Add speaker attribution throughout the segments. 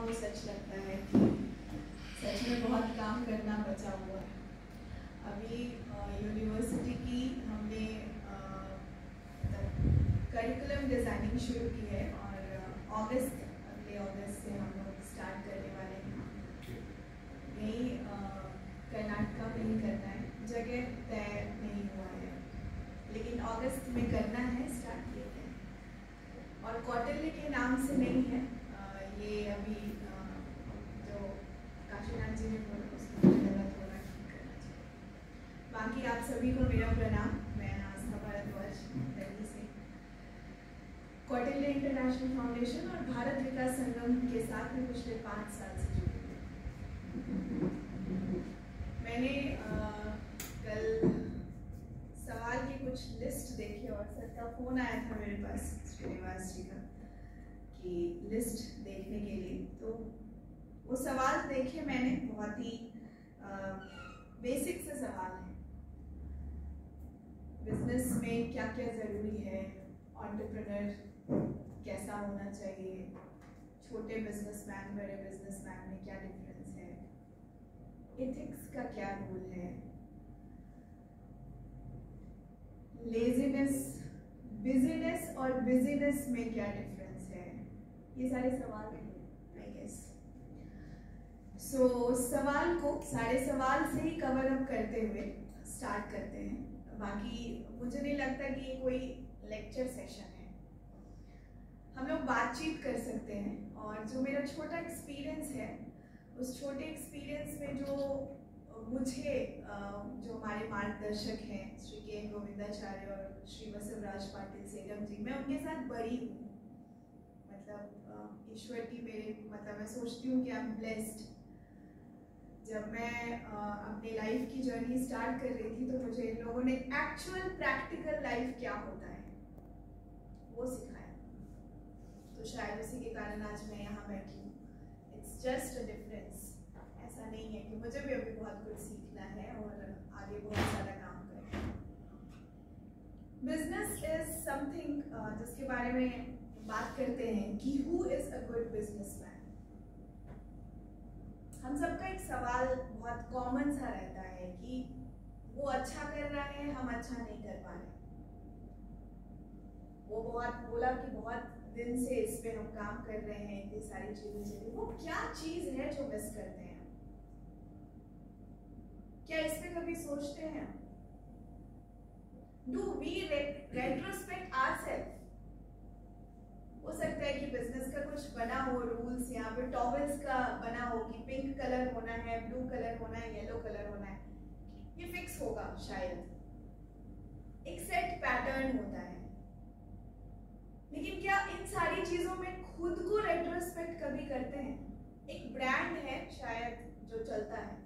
Speaker 1: वो सच लगता है कि सच में बहुत काम करना बचा हुआ है। अभी यूनिवर्सिटी की हमने करिकुलम डिज़ाइनिंग शुरू की है और अगले अगस्त से हम लोग स्टार्ट करने वाले हैं। यही कर्नाटका में ही करना है, जगह तय नहीं हुआ है, लेकिन अगस्त में करना है, स्टार्ट किए हैं। और कौटिल्य के नाम से नहीं है, ये अभी जो काशीनाथ जी ने बोला उसमें गलत हो रहा है, ठीक करना चाहिए। बाकी आप सभी को मेरा प्रणाम। मैं आस्था भारद्वाज दिल्ली से कौटिल्य इंटरनेशनल फाउंडेशन और भारत विकास संगम के साथ में पिछले 5 साल से जुड़ी हूँ। मैंने कल सवाल की कुछ लिस्ट देखी और सर का फ़ोन आया था मेरे पास, श्रीनिवास जी का, कि लिस्ट देखने के लिए। तो वो सवाल देखे मैंने, बहुत ही बेसिक से सवाल है। बिजनेस में क्या क्या ज़रूरी है, एंटरप्रेन्योर कैसा होना चाहिए, छोटे बिजनेसमैन बड़े बिजनेसमैन में क्या डिफरेंस है, एथिक्स का क्या रोल है, लेजीनेस, बिजीनेस और बिजीनेस में क्या डिफरेंस है, ये सारे सवाल हैं आई गेस। सो सवाल को सारे सवाल से ही कवर अप करते हुए स्टार्ट करते हैं। बाकी मुझे नहीं लगता कि ये कोई लेक्चर सेशन है, हम लोग बातचीत कर सकते हैं। और जो मेरा छोटा एक्सपीरियंस है, उस छोटे एक्सपीरियंस में जो मुझे जो हमारे मार्गदर्शक हैं श्री के गोविंदाचार्य और श्री बसवराज पाटिल सेगम जी, मैं उनके साथ बड़ी हूँ। मतलब ईश्वर की मेरे मैं सोचती हूँ कि आई एम ब्लेस्ड। जब मैं अपनी लाइफ की जर्नी स्टार्ट कर रही थी तो मुझे इन लोगों ने एक्चुअल प्रैक्टिकल लाइफ क्या होता है वो सिखाया। तो शायद उसी के कारण आज मैं यहाँ बैठी हूँ। It's just a difference. ऐसा नहीं है कि मुझे भी अभी बहुत कुछ सीखना है और आगे बहुत सारा काम करना है। बिजनेस इज समथिंग जिसके बारे में बात करते हैं कि who is a good businessman. हम सबका एक सवाल बहुत कॉमन सा रहता है कि वो अच्छा कर रहा है, हम अच्छा नहीं कर पा रहे। वो बहुत बोला कि बहुत दिन से इस पे हम काम कर रहे हैं, इतनी सारी चीजें चली, वो क्या चीज है जो मिस करते हैं? क्या इस पे कभी सोचते हैं? Do we retrospect ourself? हो सकता है कि बिजनेस का कुछ बना हो रूल्स, यहाँ पे टॉवल्स का बना हो कि पिंक कलर होना है, ब्लू कलर होना है, येलो कलर होना है, ये फिक्स होगा शायद, एक सेट पैटर्न होता है। लेकिन क्या इन सारी चीजों में खुद को रेट्रोस्पेक्ट कभी करते हैं? एक ब्रांड है शायद जो चलता है,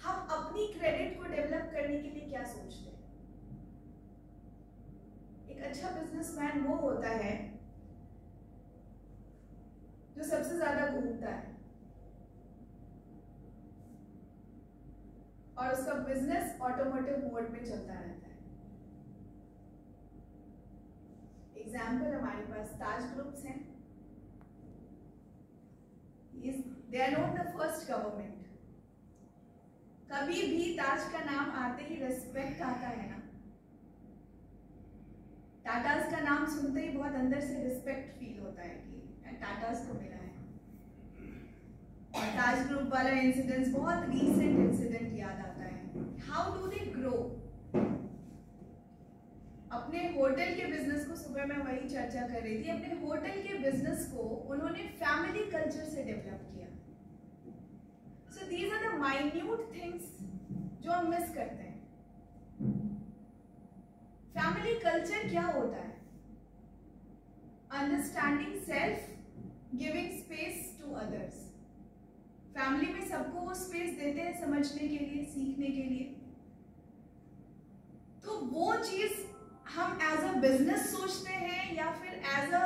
Speaker 1: हम अपनी क्रेडिट को डेवलप करने के लिए क्या सोचते हैं? एक अच्छा बिजनेसमैन वो होता है जो सबसे ज्यादा घूमता है और उसका बिजनेस ऑटोमोटिव मोड में चलता रहता है। एग्जाम्पल हमारे पास ताज ग्रुप्स हैं। They are not the first government. कभी भी ताज का नाम आते ही रिस्पेक्ट आता है ना। टाटास का नाम सुनते ही बहुत अंदर से रिस्पेक्ट फील होता है कि टाटास को मिला है। और ताज ग्रुप वाला इंसिडेंट बहुत रीसेंट इंसिडेंट याद आता है। How do they grow? अपने होटल के बिजनेस को, सुबह मैं वही चर्चा कर रही थी, अपने होटल के बिजनेस को उन्होंने फैमिली कल्चर से डेवलप किया। So these are the minute things जो हम मिस करते हैं। फैमिली कल्चर क्या होता है? Understanding self, giving space to others. Family में सबको वो स्पेस देते हैं समझने के लिए, सीखने के लिए। तो वो चीज हम एज अ बिजनेस सोचते हैं या फिर एज अ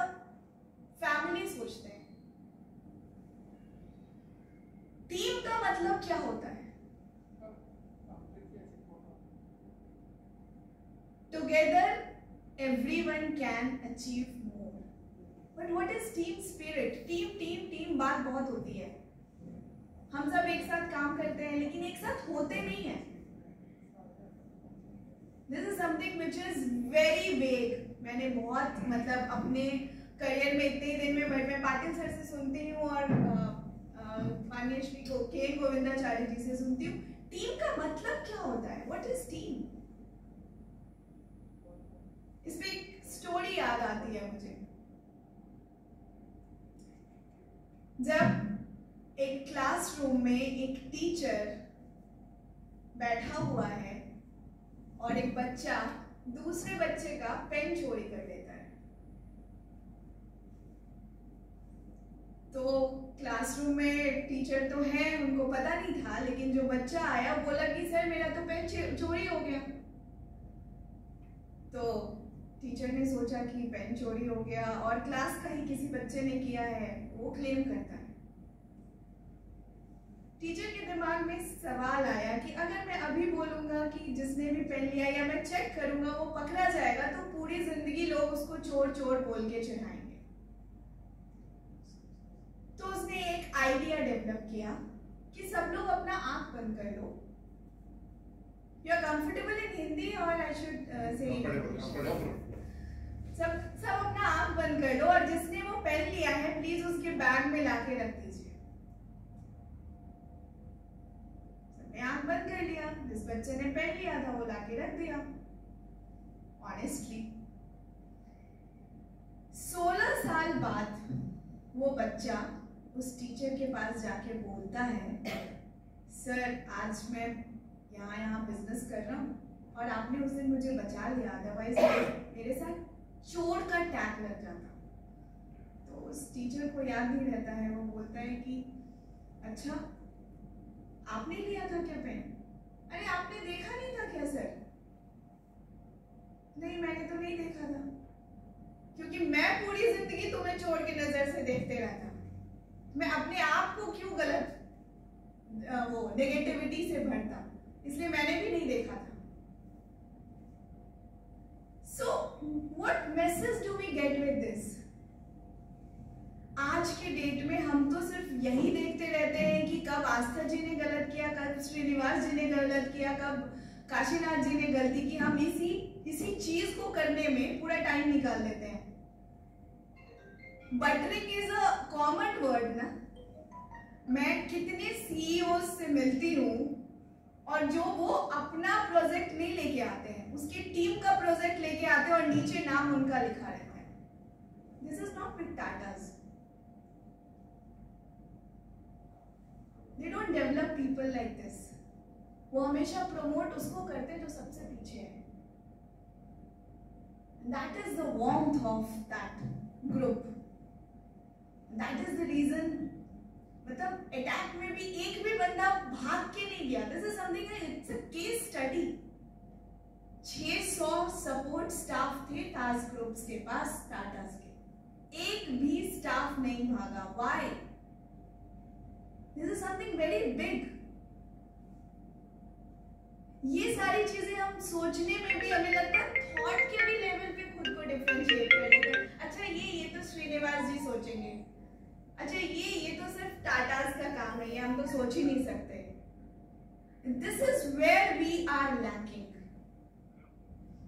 Speaker 1: फैमिली सोचते हैं? टीम का मतलब क्या होता है? Together everyone can achieve more। But what is team spirit? Team team team बात बहुत होती है, हम सब एक साथ काम करते हैं लेकिन एक साथ होते नहीं है. This is something which is very vague. मैंने बहुत मतलब अपने करियर में इतने दिन में मैं पाटिल सर से सुनती हूँ और मान्यश्री को के गोविंदाचार्य जी से सुनती हूँ. टीम का मतलब क्या होता है? What is team? इसमें एक स्टोरी याद आती है मुझे. जब एक क्लासरूम में एक टीचर बैठा हुआ है और एक बच्चा दूसरे बच्चे का पेन चोरी कर लेता है, तो क्लासरूम में टीचर तो है, उनको पता नहीं था, लेकिन जो बच्चा आया बोला कि सर मेरा तो पेन चोरी हो गया. तो टीचर ने सोचा कि पेन चोरी हो गया और क्लास का ही किसी बच्चे ने किया है, वो क्लेम करता है. टीचर के दिमाग में सवाल आया कि अगर मैं अभी बोलूंगा कि जिसने भी पेन लिया या मैं चेक करूंगा वो पकड़ा जाएगा तो पूरी जिंदगी लोग उसको चोर चोर बोल के चिढ़ाएंगे. तो उसने एक आइडिया डेवलप किया कि सब लोग अपना आंख बंद कर लो. You are comfortable in Hindi और आई शुड से सब अपना आंख बंद कर लो और जिसने वो पेन लिया है प्लीज उसके बैग में लाके रख दीजिए. सबने आंख बंद कर लिया. जिस बच्चे ने पेन लिया था वो लाके रख दिया. ऑनेस्टली 16 साल बाद वो बच्चा उस टीचर के पास जाके बोलता है, सर आज मैं यहाँ बिजनेस कर रहा हूँ और आपने उस दिन मुझे बचा लिया, अदरवाइज मेरे साथ चोर का टैग लग जाता. तो उस टीचर को याद नहीं रहता है. वो बोलता है कि अच्छा आपने लिया था क्या पेन? अरे आपने देखा नहीं था क्या सर? नहीं मैंने तो नहीं देखा था, क्योंकि मैं पूरी जिंदगी तुम्हें चोर की नजर से देखते रहता. मैं अपने आप को क्यों गलत वो नेगेटिविटी से भरता, इसलिए मैंने भी नहीं देखा था. So what message do we get with this? आज के डेट में हम तो सिर्फ यही देखते रहते हैं कि कब आस्था जी ने गलत किया, कब श्रीनिवास जी ने गलत किया, कब काशीनाथ जी ने गलती की. हम इसी चीज को करने में पूरा टाइम निकाल देते हैं. Buttering is a common word ना. मैं कितने सीईओ से मिलती हूँ और जो वो अपना प्रोजेक्ट नहीं लेके आते हैं, उसकी टीम का प्रोजेक्ट लेके आते हैं और नीचे नाम उनका लिखा रहता है. This is not with Tatas. They don't develop people like this. वो हमेशा प्रमोट उसको करते हैं जो सबसे पीछे है. That is the warmth of that group. That is the reason. मतलब अटैक में भी एक भी बंदा भाग के नहीं गया. This is something, it's a case study. 600 support staff थे टास्क ग्रुप्स के पास, टाटास के. एक भी स्टाफ नहीं भागा. Why? This is something very big. ये सारी चीजें हम सोचने में भी हमें लगता है थॉट के भी लेवल पे खुद को डिफरेंशिएट कर लेते हैं. अच्छा ये तो श्रीनिवास जी सोचेंगे. अच्छा ये तो सिर्फ टाटास का काम है, ये हम तो सोच ही नहीं सकते. This is where we are lacking.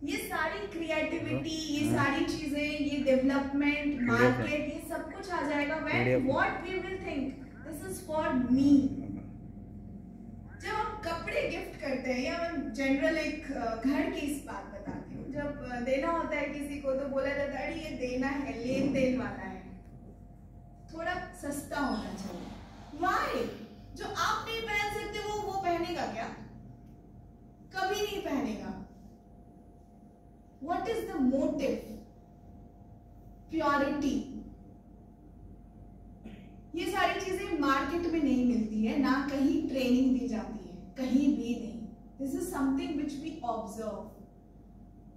Speaker 1: ये सारी क्रिएटिविटी, ये सारी चीजें, ये डेवलपमेंट, मार्केट, ये सब कुछ आ जाएगा when what we will think this is for me. जब हम कपड़े गिफ्ट करते हैं, या मैं जनरल एक घर की इस बात बताती हूँ, जब देना होता है किसी को तो बोला जाता है ये देना है, लेन देन वाला है, थोड़ा सस्ता होना चाहिए. व्हाई? जो आप नहीं पहन सकते वो पहनेगा क्या? कभी नहीं पहनेगा. What is the motive? Purity. ये सारी चीजें मार्केट में नहीं मिलती है, ना कहीं ट्रेनिंग दी जाती है, कहीं भी नहीं. This is something which we observe.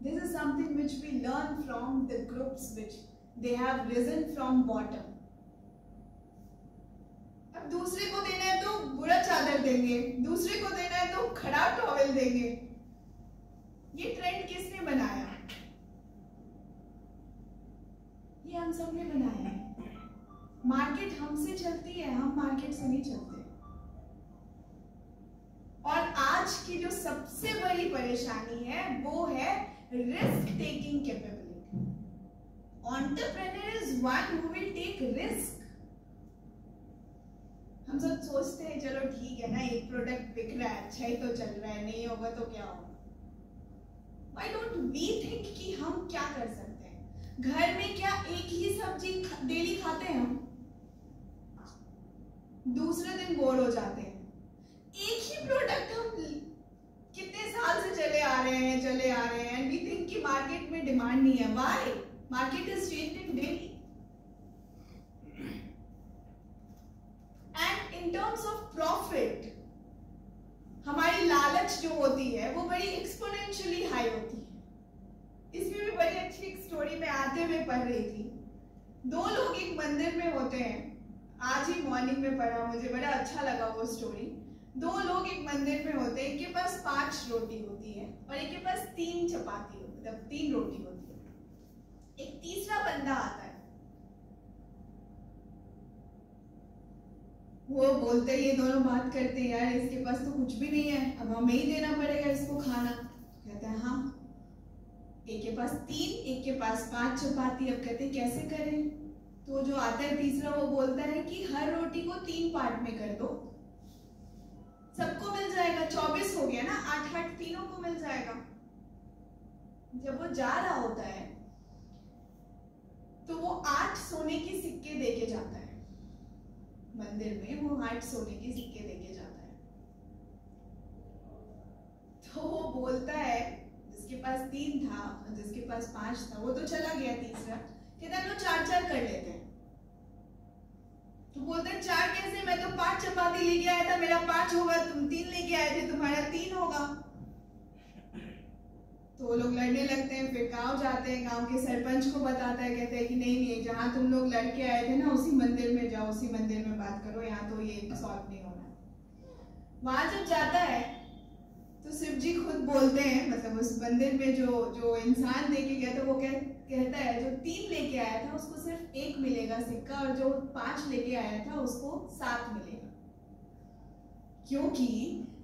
Speaker 1: This is something which we learn from the groups which they have risen from bottom. अब दूसरे को देना है तो बुरा चादर देंगे, दूसरे को देना है तो खराब टॉवेल देंगे. ये ट्रेंड किसने बनाया? ये ये हम सब ने बनाया है। मार्केट हमसे चलती है, हम मार्केट से नहीं चलते। और आज की जो सबसे बड़ी परेशानी है वो है risk taking capability. Entrepreneur is one who will take risk. हम सब सोचते हैं चलो ठीक है ना, एक प्रोडक्ट बिक रहा है, अच्छा ही तो चल रहा है, नहीं होगा तो क्या होगा। Why don't we think कि हम क्या कर सकते हैं? घर में क्या एक ही सब्जी डेली खाते हैं हम? दूसरे दिन बोर हो जाते हैं। एक ही प्रोडक्ट हम कितने साल से चले आ रहे हैं एंड वी थिंक कि मार्केट में डिमांड नहीं है। Why? Market is changing daily. And in terms of profit हमारी लालच जो होती है वो बड़ी एक्सपोनेंशियली हाई होती है। इसमें भी बड़ी अच्छी एक स्टोरी में आते हुए पढ़ रही थी। दो लोग एक मंदिर में होते हैं, आज ही मॉर्निंग में पढ़ा, मुझे बड़ा अच्छा लगा वो स्टोरी। दो लोग एक मंदिर में होते हैं, एक के पास 5 रोटी होती है और एक के पास 3 चपाती होती, मतलब 3 रोटी होती है। एक तीसरा बंदा आता है, वो बोलते हैं, ये दोनों बात करते हैं, यार इसके पास तो कुछ भी नहीं है, अब हमें ही देना पड़ेगा इसको खाना। कहते हैं हाँ, एक के पास 3, एक के पास 5 चपाती। अब कहते हैं कैसे करें? तो जो आता है तीसरा वो बोलता है कि हर रोटी को 3 पार्ट में कर दो, सबको मिल जाएगा। 24 हो गया ना, 8-8 तीनों को मिल जाएगा। जब वो जा रहा होता है तो वो 8 सोने के सिक्के देके जाता है मंदिर में। वो 8 सोने के सिक्के देके जाता है। तो वो बोलता है, जिसके पास 3 था और जिसके पास 5 था, वो तो चला गया तीसरा। कहता है लो 4-4 कर लेते हैं। तो बोलते हैं 4 कैसे? मैं तो 5 चपाती लेके आया था, मेरा 5 होगा, तुम 3 लेके आए थे, तुम्हारा 3 होगा। तो वो लोग लड़ने लगते हैं। फिर गांव जाते हैं, गांव के सरपंच को बताता है, कहते हैं कि नहीं, जहां तुम लोग लड़के आए थे ना उसी मंदिर में जाओ, उसी मंदिर में बात करो, यहाँ तो ये सॉल्व नहीं होना। वहां जब जाता है तो शिव जी खुद बोलते हैं, मतलब उस मंदिर में जो इंसान लेके गया था वो कहता है जो 3 लेके आया था उसको सिर्फ 1 मिलेगा सिक्का, और जो 5 लेके आया था उसको 7 मिलेगा। क्योंकि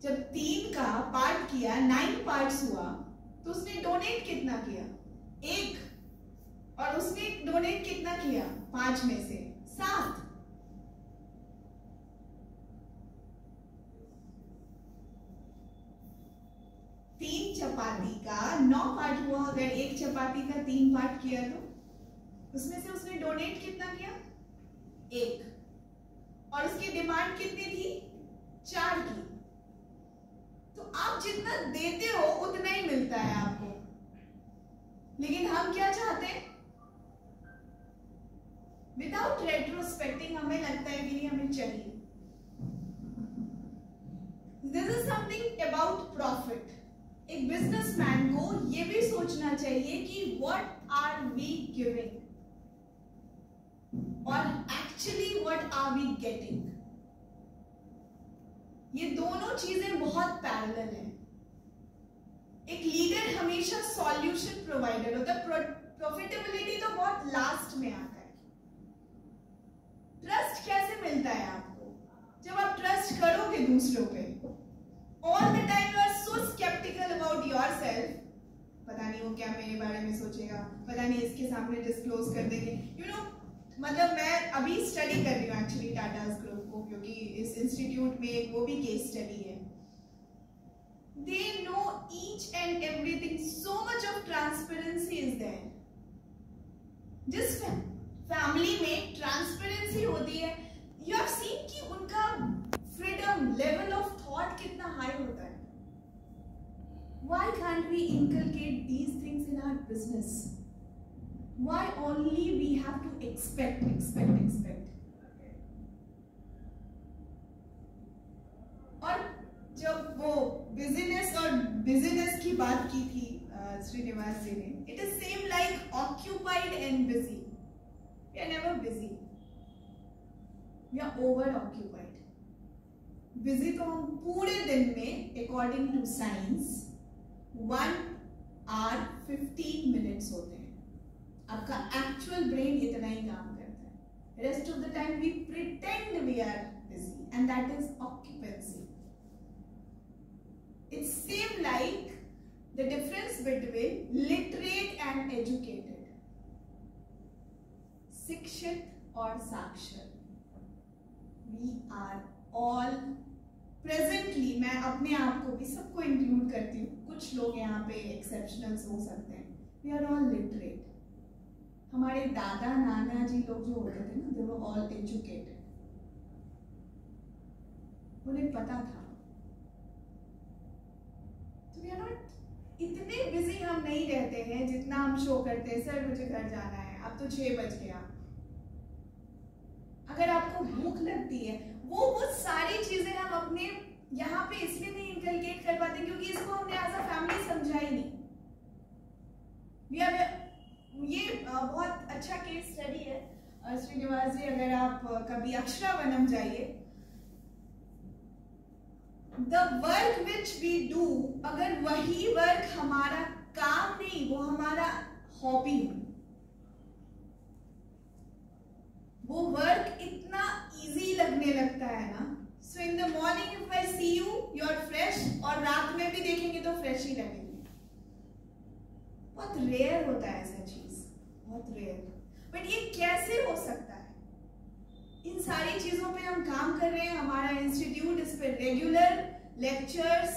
Speaker 1: जब 3 का पार्ट किया, 9 पार्ट्स हुआ, तो उसने डोनेट कितना किया? 1। और उसने डोनेट कितना किया? 5 में से 7। तीन चपाती का 9 पार्ट हुआ। अगर एक चपाती का 3 पार्ट किया तो उसमें से उसने डोनेट कितना किया? 1। और उसकी डिमांड कितनी थी? 4 की। तो आप जितना देते हो उतना ही मिलता है आपको। लेकिन हम क्या चाहते हैं? विदाउट रेट्रोस्पेक्टिंग हमें लगता है कि नहीं हमें चाहिए। This is something about profit. एक बिजनेसमैन को यह भी सोचना चाहिए कि व्हाट आर वी गिविंग और actually what are we getting. ये दोनों चीजें बहुत पैरेलल हैं। एक लीडर हमेशा सॉल्यूशन प्रोवाइडर होता है। प्रॉफिटेबिलिटी तो बहुत लास्ट में आता है। ट्रस्ट कैसे मिलता है आपको? जब आप ट्रस्ट करोगे दूसरों पे। All the time you are so sceptical about yourself. पता नहीं वो क्या मेरे बारे में सोचेगा, पता नहीं इसके सामने डिस्क्लोज कर देंगे। यू नो, मतलब मैं अभी स्टडी कर रही हूँ एक्चुअली टाटास ग्रुप को, क्योंकि इस इंस्टीट्यूट में एक वो भी केस स्टडी है। They know each and everything. So much of transparency is there. जिस फैमिली में ट्रांसपेरेंसी होती है, you have seen कि उनका फ्रीडम लेवल ऑफ थॉट कितना हाई होता है। Why can't we inculcate these things in our business? Why only we have to expect? और जब वो बिजीनेस की बात की थी श्रीनिवास जी ने, it is same like occupied and busy. We are never busy, we are over occupied. Busy तो हम पूरे दिन में according to science 1 hour 15 minutes होते हैं। आपका एक्चुअल ब्रेन इतना ही काम करता है. Rest of the time we pretend we are busy and that is occupancy. It's same like the difference between literate and educated. शिक्षित और साक्षर. We are all presently, मैं अपने आप को भी सबको इंक्लूड करती हूँ, कुछ लोग यहाँ पे एक्सेप्शनल्स हो सकते हैं. We are all literate. हमारे दादा नाना जी लोग जो होते थे ना, they were all educated. उन्हें पता था. So we are not इतने बिजी हम नहीं रहते हैं जितना हम शो करते हैं. सर मुझे घर जाना है, अब तो 6 बज गया. अगर आपको भूख लगती है, वो सारी चीजें हम अपने यहाँ पे इसलिए नहीं इनकलकेट कर पाते क्योंकि इसको हमने एज अ फैमिली समझा ही नहीं. ये बहुत अच्छा केस स्टडी है. श्रीनिवास जी, अगर आप कभी अक्षरावनम जाइए, The work which we do, अगर वही वर्क हमारा काम नहीं, वो हमारा हॉबी हो, वो वर्क इतना इजी लगने लगता है ना. So in the morning if I see you, you are fresh, और रात में भी देखेंगे तो फ्रेश ही लगेंगे. बहुत रेयर होता है ऐसा चीज, बहुत रेयर. बट ये कैसे हो सकता है? इन सारी चीजों पे हम काम कर रहे हैं. हमारा इंस्टीट्यूट इस पे रेगुलर लेक्चर्स,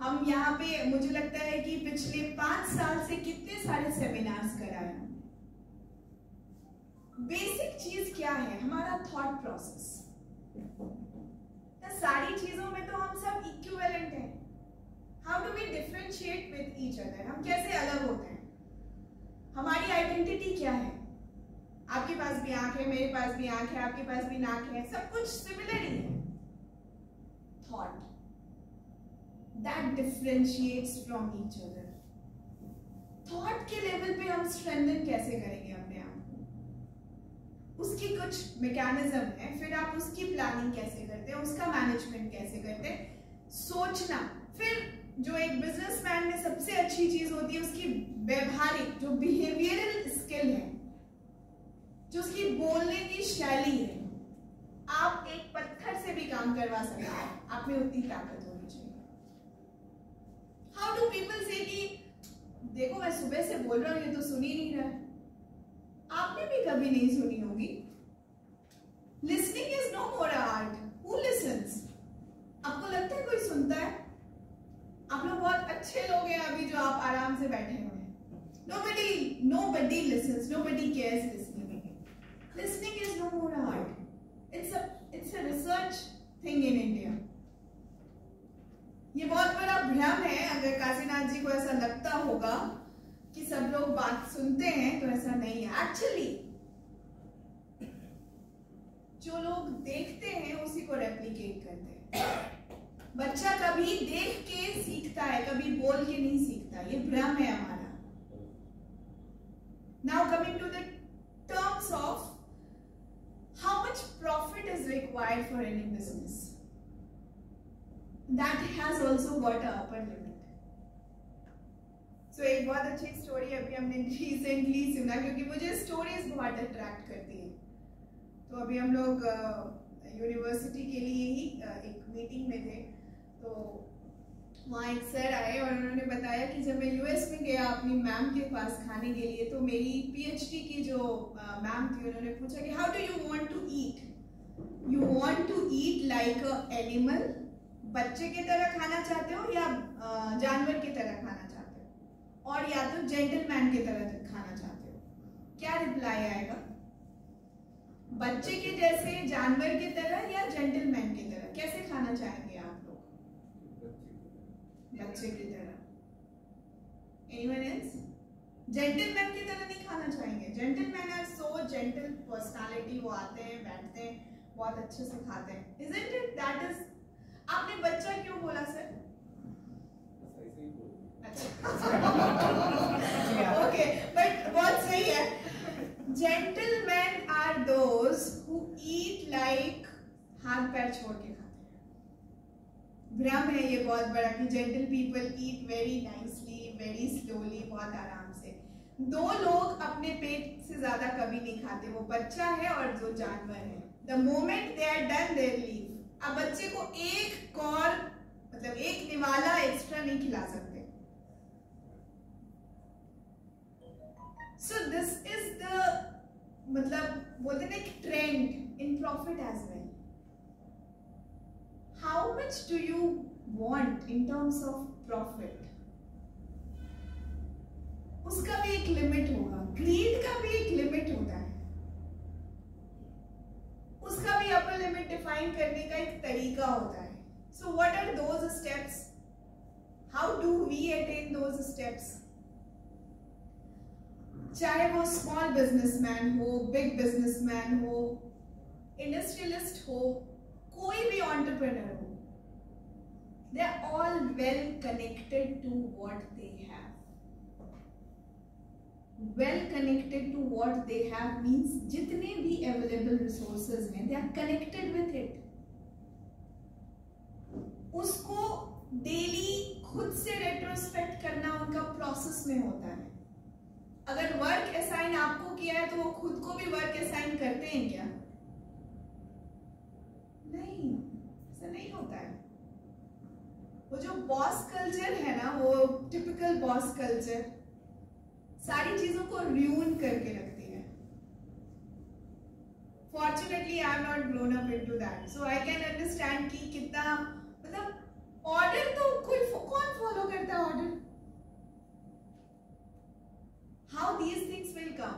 Speaker 1: हम यहाँ पे मुझे लगता है कि पिछले 5 साल से कितने सारे सेमिनार्स कराए हैं. बेसिक चीज क्या है? हमारा थॉट प्रोसेस. सारी चीजों में तो हम सब इक्विवेलेंट हैं. How do we differentiate with each other? हम कैसे अलग होते हैं? हमारी आइडेंटिटी क्या है? आपके पास भी आंख है, मेरे पास भी आंख है, आपके पास भी नाक है, सब कुछ सिमिलर ही है. Thought that differentiates from each other. Thought के लेवल पे हम स्ट्रेंथन कैसे करेंगे अपने आप को? उसकी कुछ मैकेनिज्म है. फिर आप उसकी प्लानिंग कैसे करते हैं, उसका मैनेजमेंट कैसे करते हैं, सोचना. फिर जो एक बिजनेसमैन में सबसे अच्छी चीज होती है उसकी व्यवहारिक जो बिहेवियरल स्किल है, जो उसकी बोलने की शैली है. आप एक पत्थर से भी काम करवा सकते हैं. आप में उतनी ताकत होनी चाहिए. हाउ डू पीपल से कि देखो मैं सुबह से बोल रहा हूं, ये तो सुन ही नहीं रहा है. आपने भी कभी नहीं सुनी होगी. Listening is no more art. Who listens? आपको लगता है कोई सुनता है? आप लोग बहुत अच्छे लोग हैं अभी जो आप आराम से बैठे हुए हैं. Nobody listens. Nobody cares listening. Listening is no more art. It's a research thing in India. ये बहुत बड़ा भ्रम है. अगर काशीनाथ जी को ऐसा लगता होगा कि सब लोग बात सुनते हैं, तो ऐसा नहीं है. एक्चुअली जो लोग देखते हैं उसी को रेप्लिकेट करते हैं. बच्चा कभी देख के सीखता है, कभी बोल के नहीं सीखता. ये भ्रम है हमारा. Now coming to the terms of how much profit is required for any business, that has also got a upper limit. So एक बहुत अच्छी स्टोरी अभी हमने रिसेंटली सुना, क्योंकि मुझे स्टोरीज बहुत अट्रैक्ट करती है. तो अभी हम लोग यूनिवर्सिटी के लिए ही एक मीटिंग में थे. तो वहाँ एक सर आए और उन्होंने बताया कि जब मैं यूएस में गया अपनी मैम के पास खाने के लिए, तो मेरी पीएचडी की जो मैम थी, उन्होंने पूछा कि how do you want to eat? You want to eat like a animal? बच्चे की तरह खाना चाहते हो या जानवर की तरह खाना चाहते हो, और या तो जेंटलमैन की तरह खाना चाहते हो? क्या रिप्लाई आएगा? बच्चे के जैसे, जानवर की तरह या जेंटलमैन की तरह? कैसे खाना चाहेंगे आप लोग? बच्चे की तरह. Anyone else? जेंटलमैन की तरह नहीं खाना चाहेंगे. Gentleman are so gentle personality. वो आते हैं, बैठते हैं, बहुत अच्छे से खाते हैं. Isn't it? That is. आपने बच्चा क्यों बोला सर? Okay, but बहुत सही है. Gentlemen are those who eat like हाथ पैर छोड़ के खाते हैं. भ्रम है ये बहुत बड़ा कि gentle people eat very nicely, very slowly, बहुत आराम से. दो लोग अपने पेट से ज्यादा कभी नहीं खाते, वो बच्चा है और जो जानवर है। The moment they are done there leave. अब बच्चे को एक कौर मतलब एक निवाला एक्स्ट्रा नहीं खिला सकते। सो दिस इज द मतलब बोलते ना एक trend in profit as well. How much do you want in terms of profit? उसका भी एक लिमिट होगा। ग्रीड का भी एक लिमिट होता है, उसका भी अपर लिमिट डिफाइन करने का एक तरीका होता है। So what are those steps? How do we attain those steps? चाहे वो स्मॉल बिजनेसमैन हो, बिग बिजनेसमैन हो, इंडस्ट्रियलिस्ट हो, कोई भी एंटरप्रेन्योर हो, they are all well connected to what they have. Well connected to what they have means जितने भी available resources हैं, they are connected with it. उसको daily खुद से retrospect करना उनका process में होता है। अगर वर्क असाइन आपको किया है तो वो खुद को भी वर्क असाइन करते हैं क्या? नहीं, ऐसा नहीं होता है। वो जो बॉस कल्चर है ना, वो टिपिकल बॉस कल्चर सारी चीजों को र्यून करके रखती है। Fortunately I am not grown up into that, so I can understand कि कितना मतलब ऑर्डर तो कौन फॉलो करता है order? How these things will come?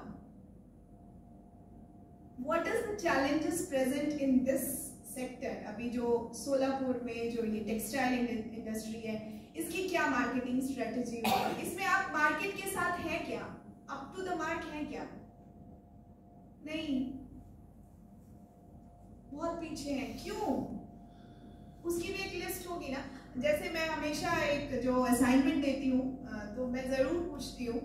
Speaker 1: What is the challenges present in this sector? अभी जो सोलापुर में जो ये टेक्सटाइल इंडस्ट्री है, इसकी क्या मार्केटिंग स्ट्रेटेजी होगी? इसमें आप मार्केट के साथ हैं क्या? अप टू द मार्क हैं क्या? नहीं, बहुत पीछे हैं। क्यों? उसकी भी एक लिस्ट होगी ना। जैसे मैं हमेशा एक जो असाइनमेंट देती हूँ तो मैं जरूर पूछती हूँ,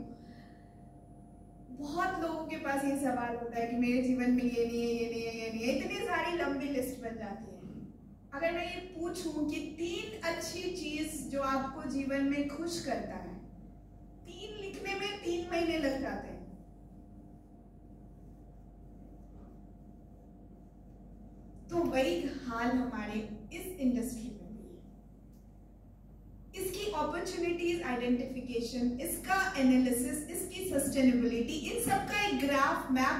Speaker 1: बहुत लोगों के पास ये सवाल होता है कि मेरे जीवन में ये नहीं है, ये नहीं है, ये नहीं है, इतनी सारी लंबी लिस्ट बन जाती है। अगर मैं ये पूछूं कि 3 अच्छी चीज जो आपको जीवन में खुश करता है, 3 लिखने में 3 महीने लग जाते हैं। तो वही हाल हमारे इस इंडस्ट्री में भी है। इसकी अपॉर्चुनिटीज आइडेंटिफिकेशन, इसका एनालिसिस, इसकी सस्टेनेबिलिटी, इन सबका एक ग्राफ मैप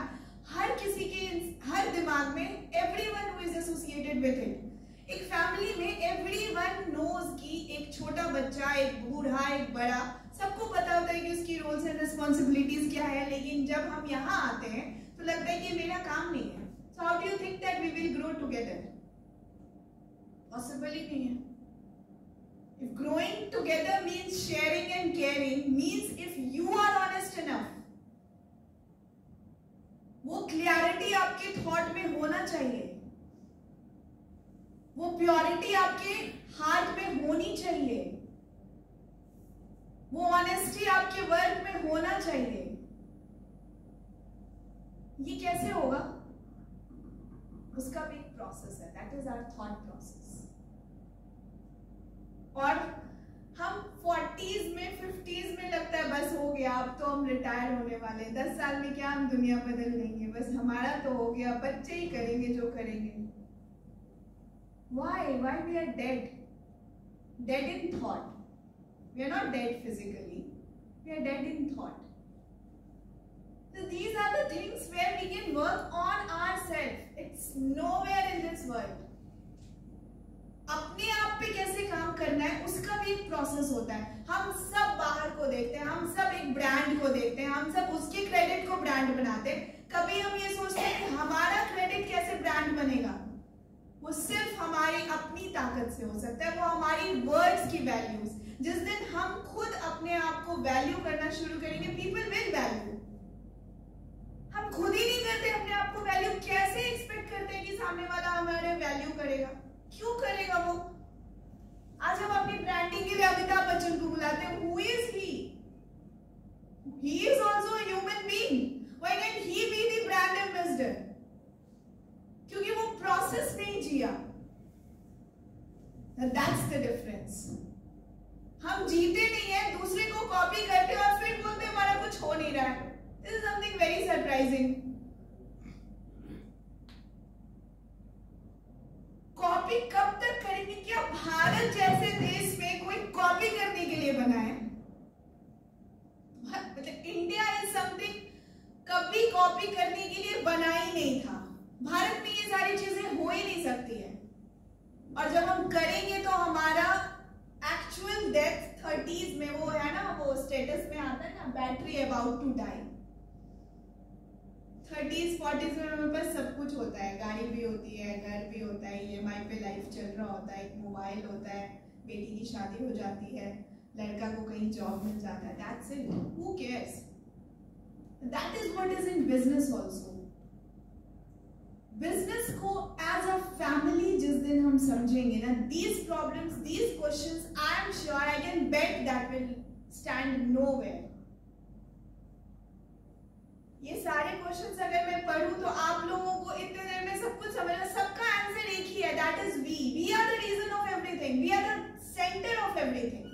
Speaker 1: हर किसी के हर दिमाग में, everyone who is associated with it. एक फैमिली में एवरीवन नोज कि एक छोटा बच्चा, एक बूढ़ा, एक बड़ा, सबको पता होता है कि उसकी रोल्स एंड रिस्पॉन्सिबिलिटीज क्या है। लेकिन जब हम यहाँ आते हैं तो लगता है कि मेरा काम नहीं है। So how do you think that we will grow together? Possible ही नहीं है। If growing together means sharing and caring, means if you are honest enough, वो क्लियरिटी आपके थॉट में होना चाहिए, वो प्योरिटी आपके हार्ट में होनी चाहिए, वो ऑनेस्टी आपके वर्क में होना चाहिए। ये कैसे होगा? उसका भी एक प्रोसेस है, that is our thought process. और हम 40s में 50s में लगता है बस हो गया, अब तो हम रिटायर होने वाले, 10 साल में क्या हम दुनिया बदल लेंगे, बस हमारा तो हो गया, बच्चे ही करेंगे जो करेंगे। Why we are dead in thought? We are not dead physically, we are dead in thought. So these are the things where we can work on ourselves. It's nowhere in this world. अपने आप पे कैसे काम करना है उसका भी एक प्रोसेस होता है। हम सब बाहर को देखते हैं, हम सब एक ब्रांड को देखते हैं, हम सब उसके क्रेडिट को ब्रांड बनाते हैं। कभी हम ये सोचते हैं कि हमारा क्रेडिट कैसे ब्रांड बनेगा? वो सिर्फ हमारी अपनी ताकत से हो सकता है, वो हमारी वर्ड्स की वैल्यूज। जिस दिन हम खुद अपने आप को वैल्यू करना शुरू करेंगे, पीपल विल वैल्यू। हम खुद ही नहीं करते अपने आप को वैल्यू, कैसे एक्सपेक्ट करते हैं कि सामने वाला हमारे वैल्यू करेगा? क्यों करेगा वो? आज हम अपनी ब्रांडिंग के लिए अमिताभ बच्चन को बुलाते हैं। Who is he? He is also a human being. Why can't he be the brand ambassador? क्योंकि वो प्रोसेस नहीं जिया। That's the difference. हम जीते नहीं है, दूसरे को कॉपी करते और फिर बोलते हमारा कुछ कुछ हो नहीं रहा है। This is something very surprising. Copy कब तक करेंगे? क्या भारत जैसे देश में कोई कॉपी करने के लिए बना है? मतलब इंडिया इज समथिंग कभी कॉपी करने के लिए बना ही नहीं था। भारत में ये सारी चीजें हो ही नहीं सकती है। और जब हम करेंगे तो हमारा एक्चुअल डेथ 30s में, वो है ना, वो स्टेटस में आता है ना, battery about to die. 30s 40s में हमारे पास सब कुछ होता है, गाड़ी भी होती है, घर भी होता है, EMI पे लाइफ चल रहा होता है, एक मोबाइल होता है, बेटी की शादी हो जाती है, लड़का को कहीं जॉब मिल जाता है। That's it. Who cares? That is what is in business also. Business को एज अ फैमिली जिस दिन हम समझेंगे ना, these problems, these questions, I am sure, I can bet that will stand nowhere. ये सारे क्वेश्चंस अगर मैं पढ़ूं तो आप लोगों को इतने देर में सब कुछ समझना, सबका आंसर एक ही है, that is we are the reason of everything, we are the centre of everything.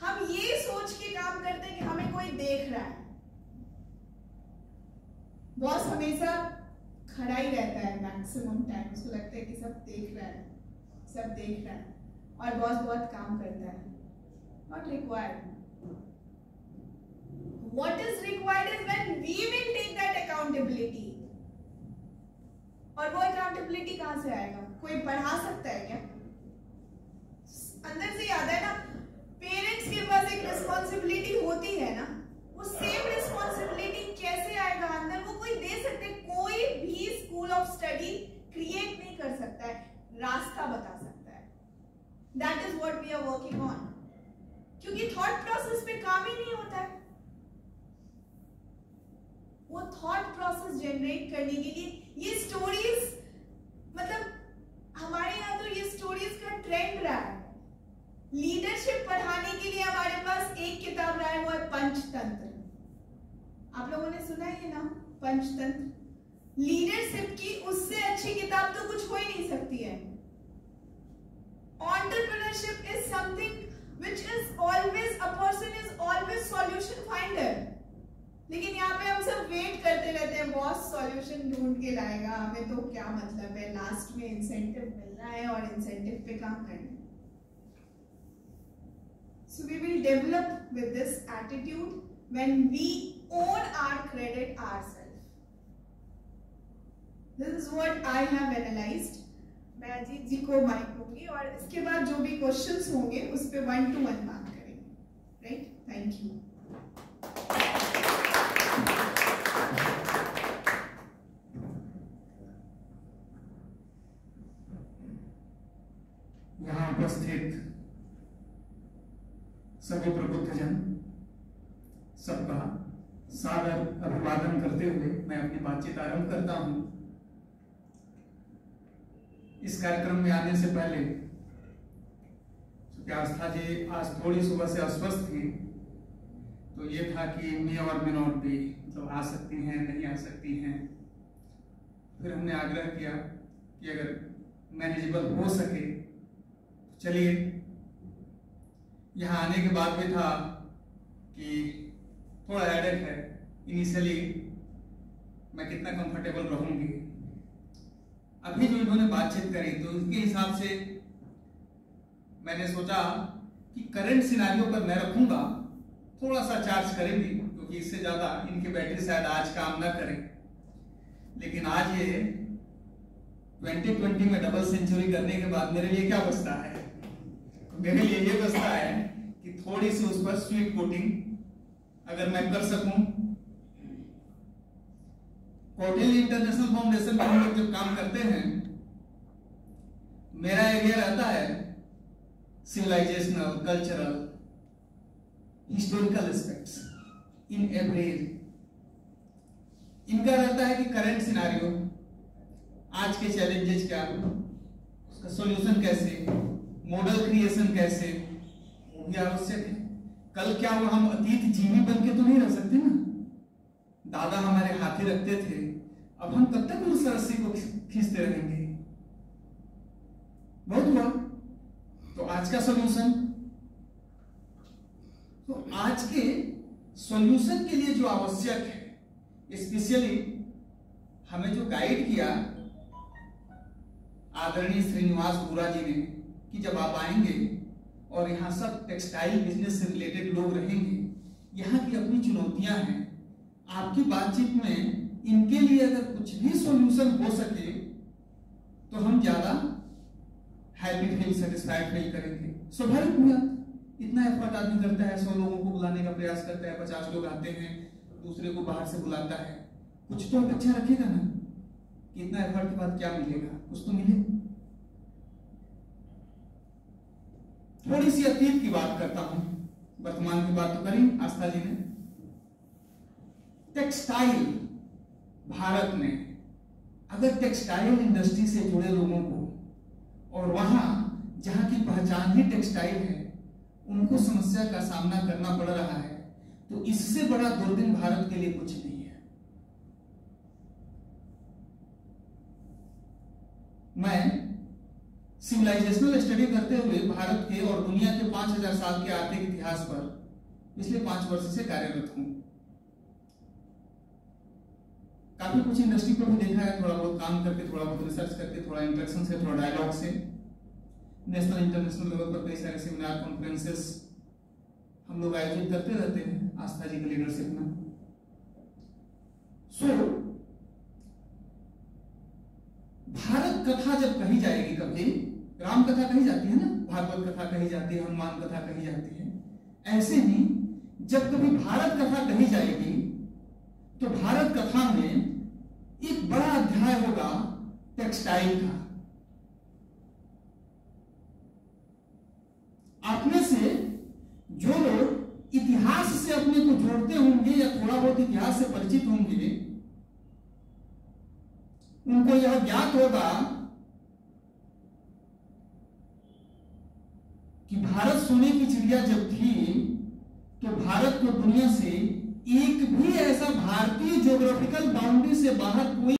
Speaker 1: हम ये सोच के काम करते हैं कि हमें कोई देख रहा है। बॉस हमेशा खड़ा ही रहता है मैक्सिमम टाइम, उसको लगता है कि सब देख रहा है, सब देख रहा है, और बॉस बहुत काम करता है। Not required. What is required is when we will take that accountability. और वो accountability कहां से आएगा? कोई पढ़ा सकता है क्या? अंदर से आता है ना। पेरेंट्स के पास एक रिस्पॉन्सिबिलिटी होती है ना, वो सेम रिस्पॉन्सिबिलिटी कैसे आएगा अंदर? वो कोई दे सकते, कोई भी स्कूल ऑफ स्टडी क्रिएट नहीं कर सकता है, रास्ता बता सकता है। That is what we are working on. क्योंकि थॉट प्रोसेस पे काम ही नहीं होता है। वो थॉट प्रोसेस जनरेट करने के लिए ये स्टोरीज, मतलब हमारे यहाँ तो ये स्टोरीज का ट्रेंड रहा है। लीडरशिप पढ़ाने के लिए हमारे पास एक किताब रहा है, वो है पंचतंत्र। आप लोगों ने सुना है ये नाम, पंचतंत्र? लीडरशिप की उससे अच्छी किताब तो कुछ हो ही नहीं सकती है। Entrepreneurship is something which is always, a person is always solution finder. लेकिन यहाँ पे हम सब वेट करते रहते हैं, बॉस सॉल्यूशन ढूंढ के लाएगा, हमें तो क्या मतलब है, लास्ट में इंसेंटिव मिलना है और इंसेंटिव पे काम करना है। So we will develop with this attitude when we own our credit ourselves. This is what I have analyzed. मैं अजीत जी को माइक दूंगी और इसके बाद जो भी क्वेश्चंस होंगे उस पे 1-to-1 बात करेंगे, राइट? Thank you.
Speaker 2: यहाँ उपस्थित सभी प्रबुद्धजन, सबका सादर अभिवादन करते हुए मैं अपनी बातचीत आरंभ करता हूं। इस कार्यक्रम में आने से पहले चूंकि आस्था जी आज थोड़ी सुबह से अस्वस्थ थी, तो ये था कि मे और मे नॉट बी, मतलब आ सकती हैं, नहीं आ सकती हैं। फिर हमने आग्रह किया कि अगर मैनेजेबल हो सके तो चलिए। यहाँ आने के बाद भी था कि थोड़ा हेडेक है, इनिशियली मैं कितना कंफर्टेबल रहूंगी। अभी जो इन्होंने बातचीत करी तो उसके हिसाब से मैंने सोचा कि करंट सिनेरियो पर मैं रखूंगा, थोड़ा सा चार्ज करेंगी, क्योंकि इससे ज्यादा इनकी बैटरी शायद आज काम ना करे। लेकिन आज ये 2020 में डबल सेंचुरी करने के बाद मेरे लिए क्या बचता है? मेरे लिए ये बचता है कि थोड़ी सी उस पर स्वीट कोटिंग अगर मैं कर सकूं। कौटिल्य इंटरनेशनल फाउंडेशन में हम लोग जब काम करते हैं, मेरा एरिया रहता है civilisational, cultural, historical aspects in every area. इनका रहता है कि करंट सिनेरियो, आज के चैलेंजेस क्या, उसका सॉल्यूशन कैसे, मॉडल क्रिएशन कैसे, वो भी आवश्यक है। कल क्या हुआ, हम अतीत जीवी बन के तो नहीं रह सकते ना। दादा हमारे हाथी रखते थे, अब हम कब तक उस रस्सी को खींचते रहेंगे? बहुत हुआ। तो आज का सॉल्यूशन, तो आज के सॉल्यूशन के लिए जो आवश्यक है, स्पेशली हमें जो गाइड किया आदरणीय श्रीनिवास बुरा जी ने, कि जब आप आएंगे और यहाँ सब टेक्सटाइल बिजनेस से रिलेटेड लोग रहेंगे, यहाँ की अपनी चुनौतियां हैं, आपकी बातचीत में इनके लिए अगर कुछ भी सॉल्यूशन हो सके तो हम ज्यादा हैप्पी फील, सेटिस्फाइड फील करेंगे। स्वाभाविक हुआ, इतना एफर्ट आदमी करता है, 100 लोगों को बुलाने का प्रयास करता है, 50 लोग आते हैं, दूसरे को बाहर से बुलाता है, कुछ तो अच्छा रखेगा ना, कि इतना एफर्ट के बाद क्या मिलेगा, कुछ तो मिले। थोड़ी सी अतीत की बात करता हूं, वर्तमान की बात तो करी आस्था जी ने। टेक्सटाइल भारत में, अगर टेक्सटाइल इंडस्ट्री से जुड़े लोगों को और वहां जहां की पहचान ही टेक्सटाइल है, उनको समस्या का सामना करना पड़ रहा है, तो इससे बड़ा दुर्दिन भारत के लिए कुछ नहीं है। मैं सिविलाइजेशनल स्टडी करते हुए भारत के और दुनिया के 5000 साल के आर्थिक इतिहास पर पिछले 5 वर्ष से कार्यरत हूं। काफी कुछ इंडस्ट्री को भी देखा है, थोड़ा बहुत काम करके, थोड़ा बहुत रिसर्च करके, थोड़ा इंटरेक्शन से, थोड़ा डायलॉग से। नेशनल इंटरनेशनल लेवल पर कई सारे सेमिनार, कॉन्फ्रेंसेस हम लोग आयोजित करते रहते हैं आस्था जी की लीडरशिप में। भारत कथा जब कही जाएगी, कभी राम कथा कही जाती है ना, भागवत कथा कही जाती है, हनुमान कथा कही जाती है, ऐसे ही जब कभी भारत कथा कही जाएगी तो भारत कथा में एक बड़ा अध्याय होगा टेक्सटाइल का। आप में से जो लोग इतिहास से अपने को जोड़ते होंगे या थोड़ा बहुत इतिहास से परिचित होंगे, उनको यह ज्ञात होगा कि भारत सोने की चिड़िया जब थी तो भारत को दुनिया से एक भी ऐसा भारतीय ज्योग्राफिकल बाउंड्री से बाहर कोई